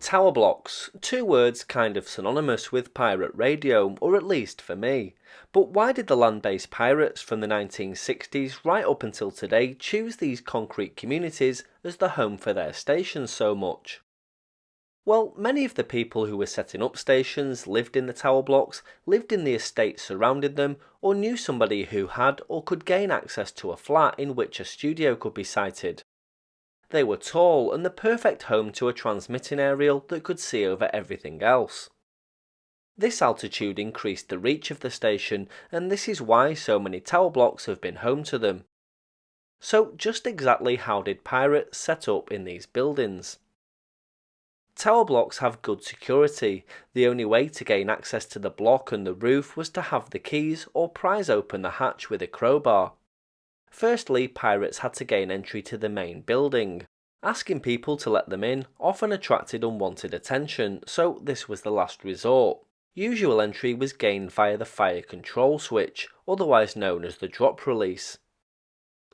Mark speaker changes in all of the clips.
Speaker 1: Tower blocks, two words kind of synonymous with pirate radio, or at least for me. But why did the land-based pirates from the 1960s right up until today choose these concrete communities as the home for their stations so much? Well, many of the people who were setting up stations lived in the tower blocks, lived in the estates surrounding them, or knew somebody who had or could gain access to a flat in which a studio could be sited. They were tall and the perfect home to a transmitting aerial that could see over everything else. This altitude increased the reach of the station, and this is why so many tower blocks have been home to them. So just exactly how did pirates set up in these buildings? Tower blocks have good security. The only way to gain access to the block and the roof was to have the keys or prise open the hatch with a crowbar. Firstly, pirates had to gain entry to the main building. Asking people to let them in often attracted unwanted attention, so this was the last resort. Usual entry was gained via the fire control switch, otherwise known as the drop release.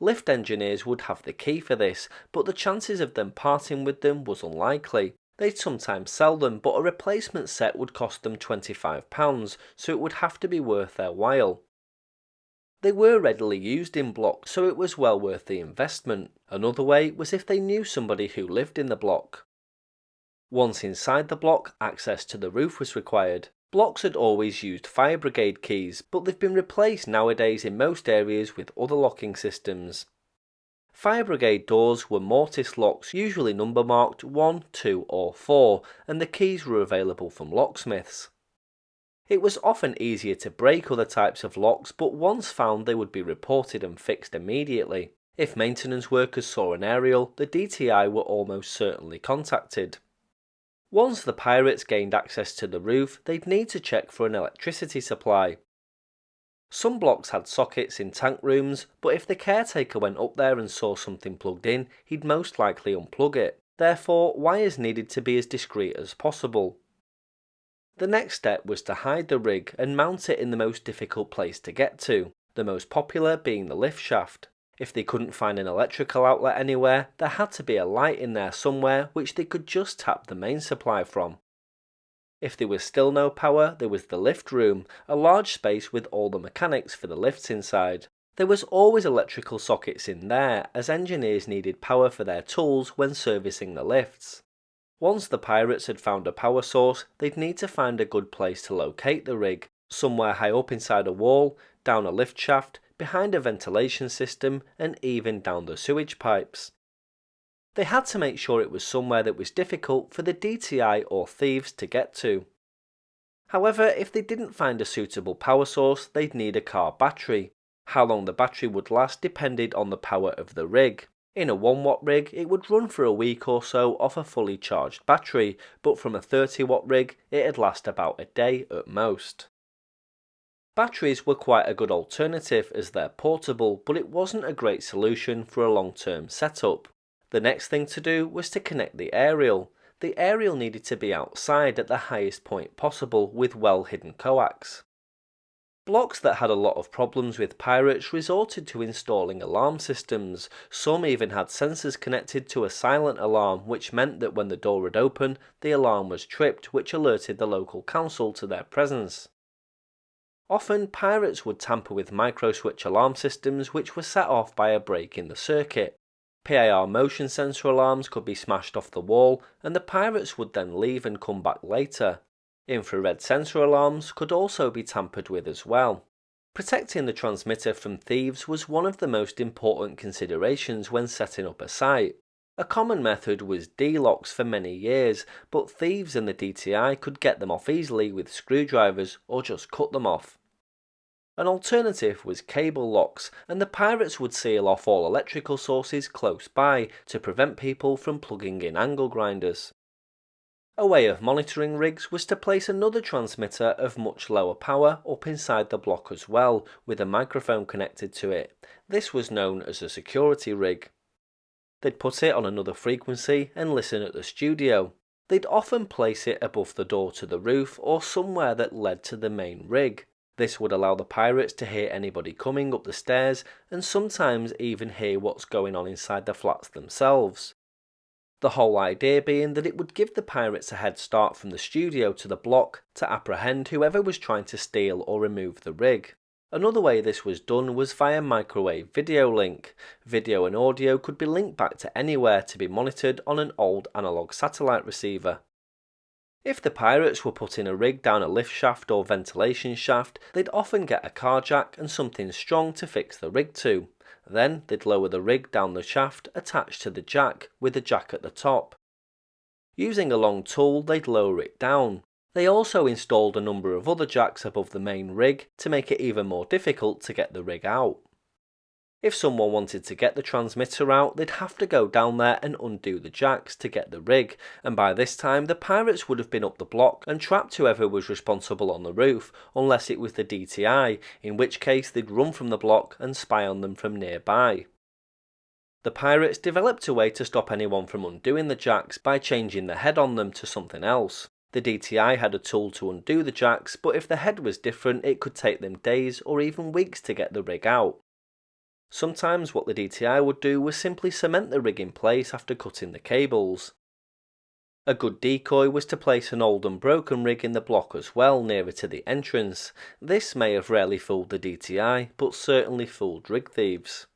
Speaker 1: Lift engineers would have the key for this, but the chances of them parting with them was unlikely. They'd sometimes sell them, but a replacement set would cost them £25, so it would have to be worth their while. They were readily used in blocks, so it was well worth the investment. Another way was if they knew somebody who lived in the block. Once inside the block, access to the roof was required. Blocks had always used fire brigade keys, but they've been replaced nowadays in most areas with other locking systems. Fire brigade doors were mortise locks, usually number marked 1, 2 or 4, and the keys were available from locksmiths. It was often easier to break other types of locks, but once found they would be reported and fixed immediately. If maintenance workers saw an aerial, the DTI were almost certainly contacted. Once the pirates gained access to the roof, they'd need to check for an electricity supply. Some blocks had sockets in tank rooms, but if the caretaker went up there and saw something plugged in, he'd most likely unplug it. Therefore, wires needed to be as discreet as possible. The next step was to hide the rig and mount it in the most difficult place to get to, the most popular being the lift shaft. If they couldn't find an electrical outlet anywhere, there had to be a light in there somewhere which they could just tap the main supply from. If there was still no power, there was the lift room, a large space with all the mechanics for the lifts inside. There was always electrical sockets in there, as engineers needed power for their tools when servicing the lifts. Once the pirates had found a power source, they'd need to find a good place to locate the rig, somewhere high up inside a wall, down a lift shaft, behind a ventilation system, and even down the sewage pipes. They had to make sure it was somewhere that was difficult for the DTI or thieves to get to. However, if they didn't find a suitable power source, they'd need a car battery. How long the battery would last depended on the power of the rig. In a 1-watt rig, it would run for a week or so off a fully charged battery, but from a 30-watt rig, it'd last about a day at most. Batteries were quite a good alternative as they're portable, but it wasn't a great solution for a long-term setup. The next thing to do was to connect the aerial. The aerial needed to be outside at the highest point possible with well-hidden coax. Blocks that had a lot of problems with pirates resorted to installing alarm systems. Some even had sensors connected to a silent alarm, which meant that when the door would open, the alarm was tripped, which alerted the local council to their presence. Often, pirates would tamper with microswitch alarm systems which were set off by a break in the circuit. PIR motion sensor alarms could be smashed off the wall, and the pirates would then leave and come back later. Infrared sensor alarms could also be tampered with as well. Protecting the transmitter from thieves was one of the most important considerations when setting up a site. A common method was D-locks for many years, but thieves and the DTI could get them off easily with screwdrivers or just cut them off. An alternative was cable locks, and the pirates would seal off all electrical sources close by to prevent people from plugging in angle grinders. A way of monitoring rigs was to place another transmitter of much lower power up inside the block as well, with a microphone connected to it. This was known as a security rig. They'd put it on another frequency and listen at the studio. They'd often place it above the door to the roof or somewhere that led to the main rig. This would allow the pirates to hear anybody coming up the stairs and sometimes even hear what's going on inside the flats themselves. The whole idea being that it would give the pirates a head start from the studio to the block to apprehend whoever was trying to steal or remove the rig. Another way this was done was via microwave video link. Video and audio could be linked back to anywhere to be monitored on an old analog satellite receiver. If the pirates were putting a rig down a lift shaft or ventilation shaft, they'd often get a car jack and something strong to fix the rig to. Then they'd lower the rig down the shaft attached to the jack, with the jack at the top. Using a long tool, they'd lower it down. They also installed a number of other jacks above the main rig to make it even more difficult to get the rig out. If someone wanted to get the transmitter out, they'd have to go down there and undo the jacks to get the rig, and by this time the pirates would have been up the block and trapped whoever was responsible on the roof, unless it was the DTI, in which case they'd run from the block and spy on them from nearby. The pirates developed a way to stop anyone from undoing the jacks by changing the head on them to something else. The DTI had a tool to undo the jacks, but if the head was different, it could take them days or even weeks to get the rig out. Sometimes what the DTI would do was simply cement the rig in place after cutting the cables. A good decoy was to place an old and broken rig in the block as well, nearer to the entrance. This may have rarely fooled the DTI, but certainly fooled rig thieves.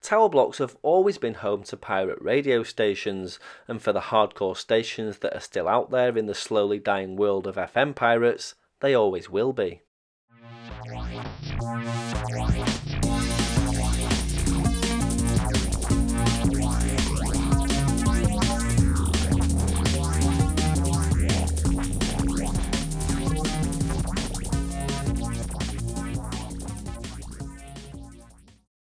Speaker 1: Tower blocks have always been home to pirate radio stations, and for the hardcore stations that are still out there in the slowly dying world of FM pirates, they always will be.